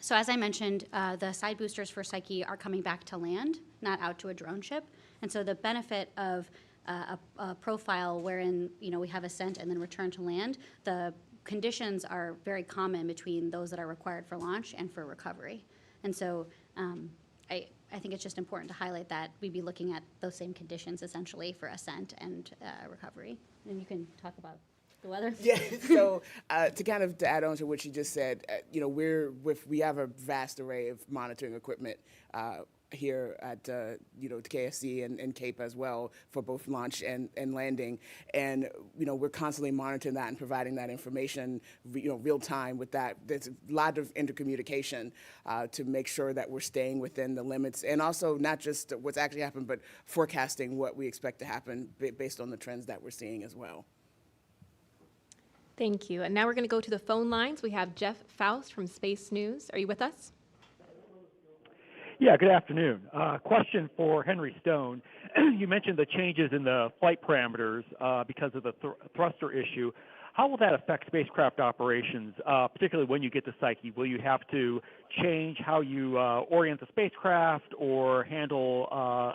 so as I mentioned, the side boosters for Psyche are coming back to land, not out to a drone ship. And so the benefit of a profile wherein we have ascent and then return to land, the conditions are very common between those that are required for launch and for recovery. And so I think it's just important to highlight that we'd be looking at those same conditions essentially for ascent and recovery. And you can talk about the weather. Yeah. So to add on to what you just said, we have a vast array of monitoring equipment here at the KFC and Cape as well for both launch and landing. And we're constantly monitoring that and providing that information real time with that. There's a lot of intercommunication to make sure that we're staying within the limits, and also not just what's actually happened, but forecasting what we expect to happen based on the trends that we're seeing as well. Thank you. And now we're going to go to the phone lines. We have Jeff Faust from Space News. Are you with us? Yeah, good afternoon. Question for Henry Stone. You mentioned the changes in the flight parameters because of the thruster issue. How will that affect spacecraft operations, particularly when you get to Psyche? Will you have to change how you orient the spacecraft or handle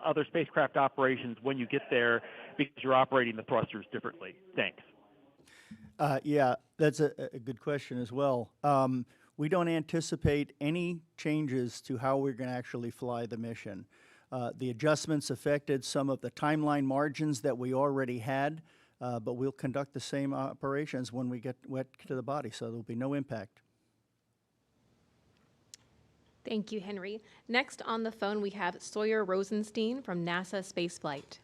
other spacecraft operations when you get there because you're operating the thrusters differently? Thanks. Yeah, that's a good question as well. We don't anticipate any changes to how we're going to actually fly the mission. The adjustments affected some of the timeline margins that we already had, but we'll conduct the same operations when we get to the body, so there'll be no impact. Thank you, Henry. Next on the phone, we have Sawyer Rosenstein from NASA Spaceflight.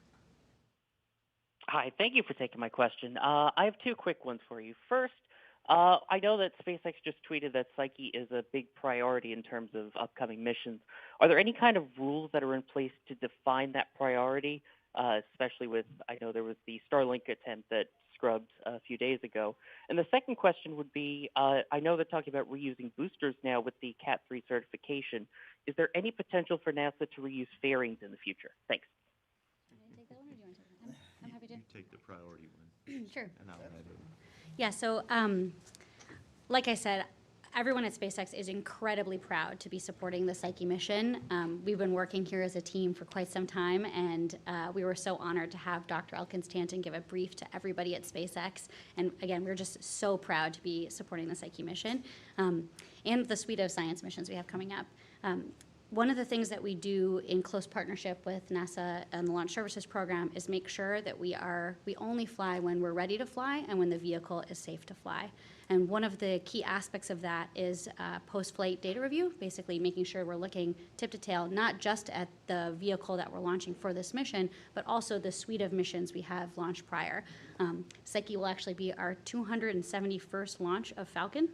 Hi, thank you for taking my question. I have two quick ones for you. First, I know that SpaceX just tweeted that Psyche is a big priority in terms of upcoming missions. Are there any kind of rules that are in place to define that priority, especially with, I know there was the Starlink attempt that scrubbed a few days ago. And the second question would be, I know they're talking about reusing boosters now with the Cat 3 certification. Is there any potential for NASA to reuse fairings in the future? Thanks. I'm happy to. You take the priority one. Sure. And I'll add it. Yeah, so like I said, everyone at SpaceX is incredibly proud to be supporting the Psyche mission. We've been working here as a team for quite some time, and we were so honored to have Dr. Elkin Stanton give a brief to everybody at SpaceX. And again, we're just so proud to be supporting the Psyche mission and the suite of science missions we have coming up. One of the things that we do in close partnership with NASA and the Launch Services Program is make sure that we only fly when we're ready to fly and when the vehicle is safe to fly. And one of the key aspects of that is post-flight data review, basically making sure we're looking tip to tail, not just at the vehicle that we're launching for this mission, but also the suite of missions we have launched prior. Psyche will actually be our 271st launch of Falcon,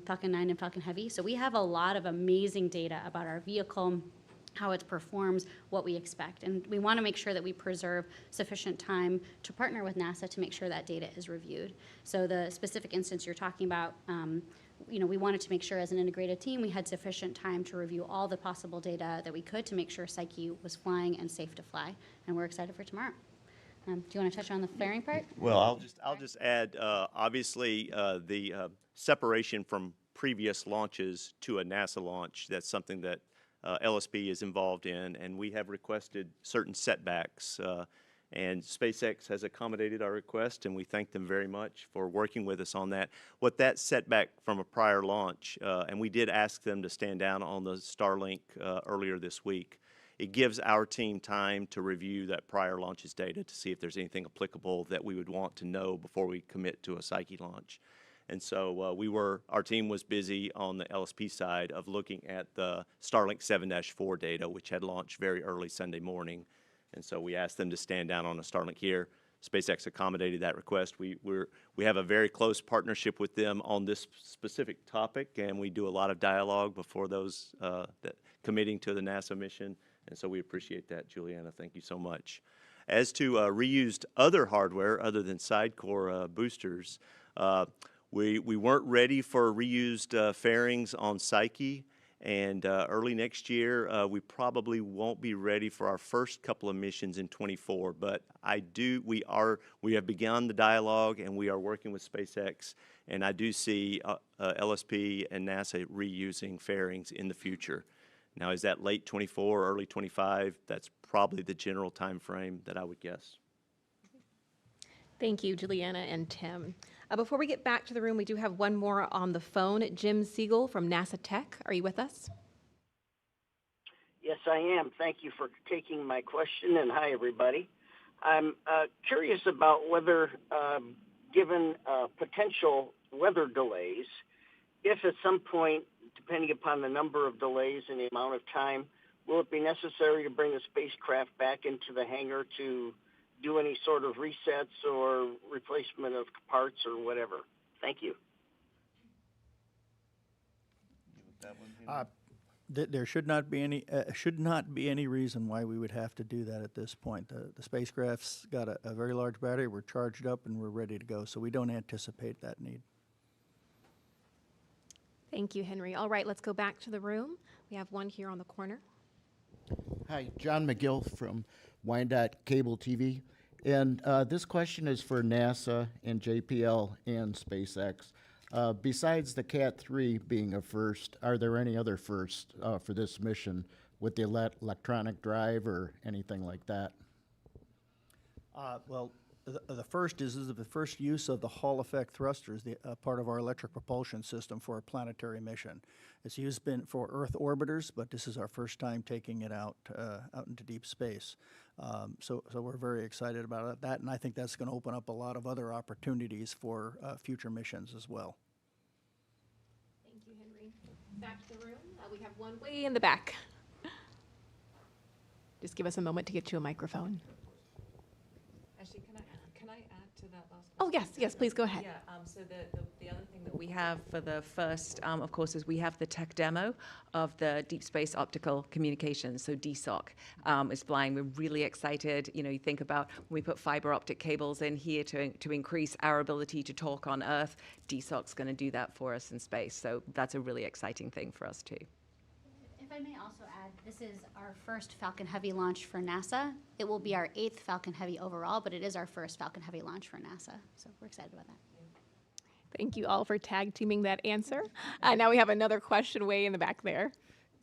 Falcon 9 and Falcon Heavy. So we have a lot of amazing data about our vehicle, how it performs, what we expect. And we want to make sure that we preserve sufficient time to partner with NASA to make sure that data is reviewed. So the specific instance you're talking about, we wanted to make sure as an integrated team we had sufficient time to review all the possible data that we could to make sure Psyche was flying and safe to fly. And we're excited for tomorrow. Do you want to touch on the flaring part? Well, I'll just add, obviously, the separation from previous launches to a NASA launch, that's something that LSP is involved in, and we have requested certain setbacks, and SpaceX has accommodated our request, and we thank them very much for working with us on that. What that setback from a prior launch, and we did ask them to stand down on the Starlink earlier this week, it gives our team time to review that prior launch's data to see if there's anything applicable that we would want to know before we commit to a Psyche launch. And so our team was busy on the LSP side of looking at the Starlink 7-4 data, which had launched very early Sunday morning. And so we asked them to stand down on a Starlink here. SpaceX accommodated that request. We have a very close partnership with them on this specific topic, and we do a lot of dialogue before those committing to the NASA mission. And so we appreciate that, Juliana. Thank you so much. As to reused other hardware other than sidecore boosters, we weren't ready for reused fairings on Psyche, and early next year we probably won't be ready for our first couple of missions in 24. But we have begun the dialogue, and we are working with SpaceX, and I do see LSP and NASA reusing fairings in the future. Now, is that late 24 or early 25? That's probably the general time frame that I would guess. Thank you, Juliana and Tim. Before we get back to the room, we do have one more on the phone. Jim Siegel from NASA Tech. Are you with us? Yes, I am. Thank you for taking my question, and hi, everybody. I'm curious about whether, given potential weather delays, if at some point, depending upon the number of delays and the amount of time, will it be necessary to bring the spacecraft back into the hangar to do any sort of resets or replacement of parts or whatever? Thank you. There should not be any reason why we would have to do that at this point. The spacecraft's got a very large battery. We're charged up and we're ready to go, so we don't anticipate that need. Thank you, Henry. All right, let's go back to the room. We have one here on the corner. Hi, John McGill from Wyandotte Cable TV. And this question is for NASA and JPL and SpaceX. Besides the Cat-3 being a first, are there any other firsts for this mission with the electronic drive or anything like that? Well, the first is the first use of the Hall effect thrusters, part of our electric propulsion system for a planetary mission. It's used for Earth orbiters, but this is our first time taking it out into deep space. So we're very excited about that, and I think that's going to open up a lot of other opportunities for future missions as well. Thank you, Henry. Back to the room. We have one way in the back. Just give us a moment to get you a microphone. Actually, can I add to that last Oh, yes, please go ahead. Yeah, so the other thing that we have for the first, of course, is we have the tech demo of the Deep Space Optical Communications, so DSOC is flying. We're really excited. You know, you think about when we put fiber optic cables in here to increase our ability to talk on Earth, DSOC's going to do that for us in space. So that's a really exciting thing for us too. If I may also add, this is our first Falcon Heavy launch for NASA. It will be our 8th Falcon Heavy overall, but it is our first Falcon Heavy launch for NASA. So we're excited about that. Thank you all for tag teaming that answer. Now we have another question way in the back there.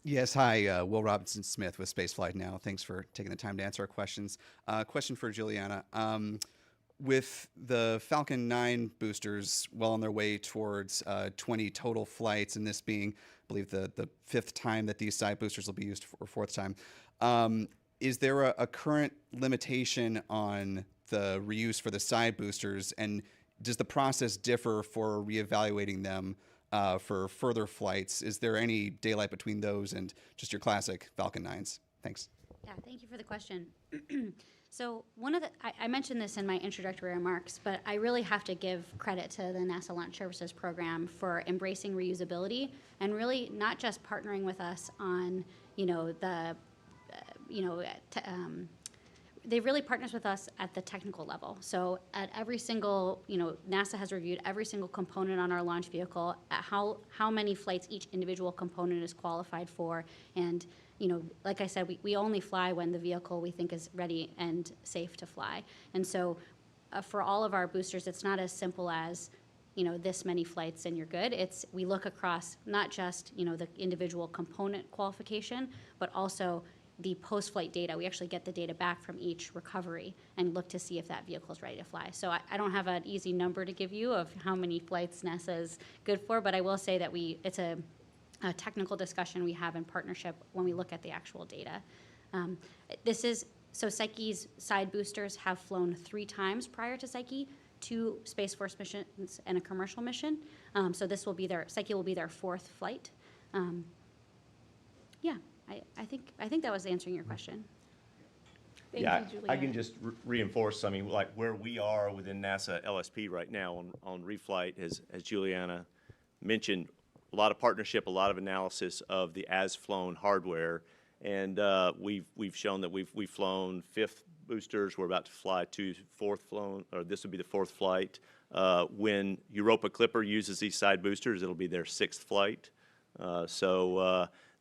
Yes, hi, Will Robinson Smith with Spaceflight Now. Thanks for taking the time to answer our questions. Question for Juliana. With the Falcon 9 boosters well on their way towards 20 total flights, and this being, I believe, the 5th time that these side boosters will be used, or 4th time, is there a current limitation on the reuse for the side boosters, and does the process differ for reevaluating them for further flights? Is there any daylight between those and just your classic Falcon 9s? Thanks. Yeah, thank you for the question. So I mentioned this in my introductory remarks, but I really have to give credit to the NASA Launch Services Program for embracing reusability and really not just partnering with us on, they really partners with us at the technical level. So at every single, NASA has reviewed every single component on our launch vehicle, at how many flights each individual component is qualified for, and like I said, we only fly when the vehicle we think is ready and safe to fly. And so for all of our boosters, it's not as simple as, this many flights and you're good. We look across not just, the individual component qualification, but also the post-flight data. We actually get the data back from each recovery and look to see if that vehicle is ready to fly. So I don't have an easy number to give you of how many flights NASA is good for, but I will say that it's a technical discussion we have in partnership when we look at the actual data. So Psyche's side boosters have flown 3 times prior to Psyche, 2 Space Force missions and a commercial mission. So Psyche will be their 4th flight. Yeah, I think that was answering your question. Thank yeah, you, Juliana. I can just reinforce, like where we are within NASA LSP right now on reflight, as Juliana mentioned, a lot of partnership, a lot of analysis of the as-flown hardware, and we've shown that we've flown 5th boosters. We're about to fly 2 4th flown, or this would be the 4th flight. When Europa Clipper uses these side boosters, it'll be their 6th flight.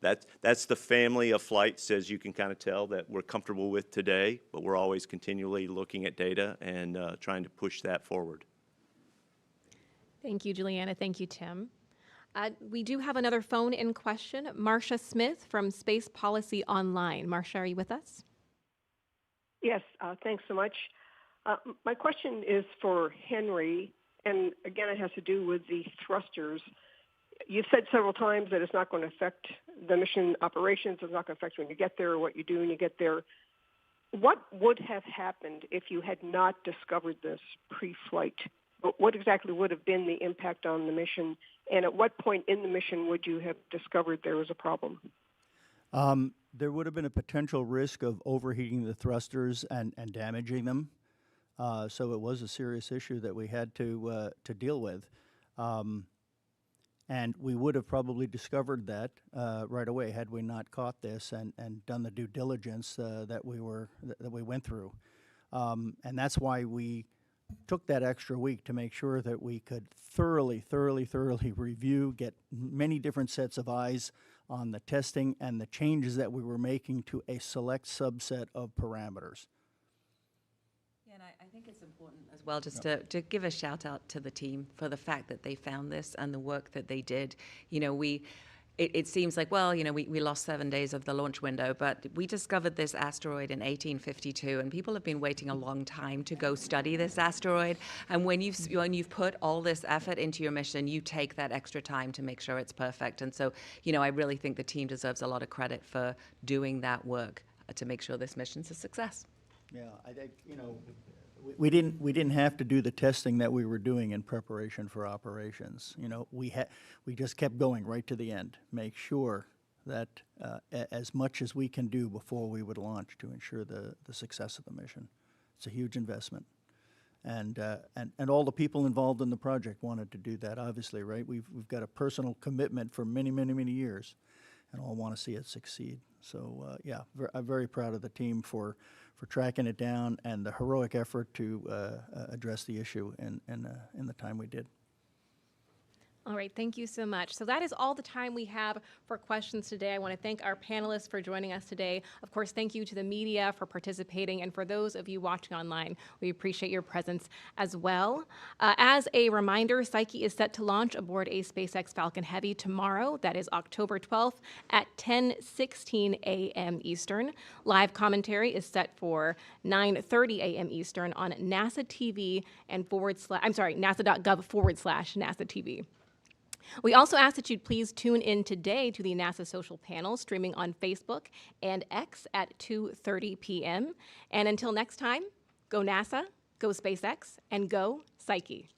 That's the family of flights, as you can kind of tell, that we're comfortable with today, but we're always continually looking at data and trying to push that forward. Thank you, Juliana. Thank you, Tim. We do have another phone-in question. Marcia Smith from Space Policy Online. Marcia, are you with us? Yes, thanks so much. My question is for Henry, and again, it has to do with the thrusters. You've said several times that it's not going to affect the mission operations. It's not going to affect when you get there or what you do when you get there. What would have happened if you had not discovered this pre-flight? What exactly would have been the impact on the mission? And at what point in the mission would you have discovered there was a problem? There would have been a potential risk of overheating the thrusters and damaging them. So it was a serious issue that we had to deal with. And we would have probably discovered that right away had we not caught this and done the due diligence that we went through. And that's why we took that extra week to make sure that we could thoroughly review, get many different sets of eyes on the testing and the changes that we were making to a select subset of parameters. Yeah, and I think it's important as well just to give a shout out to the team for the fact that they found this and the work that they did. You know, it seems like, well, you know, we lost 7 days of the launch window, but we discovered this asteroid in 1852, and people have been waiting a long time to go study this asteroid. And when you've put all this effort into your mission, you take that extra time to make sure it's perfect. And so, you know, I really think the team deserves a lot of credit for doing that work to make sure this mission's a success. Yeah, I think, you know, we didn't have to do the testing that we were doing in preparation for operations. You know, we just kept going right to the end, make sure that as much as we can do before we would launch to ensure the success of the mission. It's a huge investment, and all the people involved in the project wanted to do that. Obviously, right? We've got a personal commitment for many years, and all want to see it succeed. So yeah, I'm very proud of the team for tracking it down and the heroic effort to address the issue in the time we did. All right, thank you so much. So that is all the time we have for questions today. I want to thank our panelists for joining us today. Of course, thank you to the media for participating, and for those of you watching online, we appreciate your presence as well. As a reminder, Psyche is set to launch aboard a SpaceX Falcon Heavy tomorrow. That is October 12th at 10:16 a.m. Eastern. Live commentary is set for 9:30 a.m. Eastern on NASA TV and NASA.gov/NASA TV. We also ask that you'd please tune in today to the NASA social panel streaming on Facebook and X at 2:30 p.m. And until next time, go NASA, go SpaceX, and go Psyche.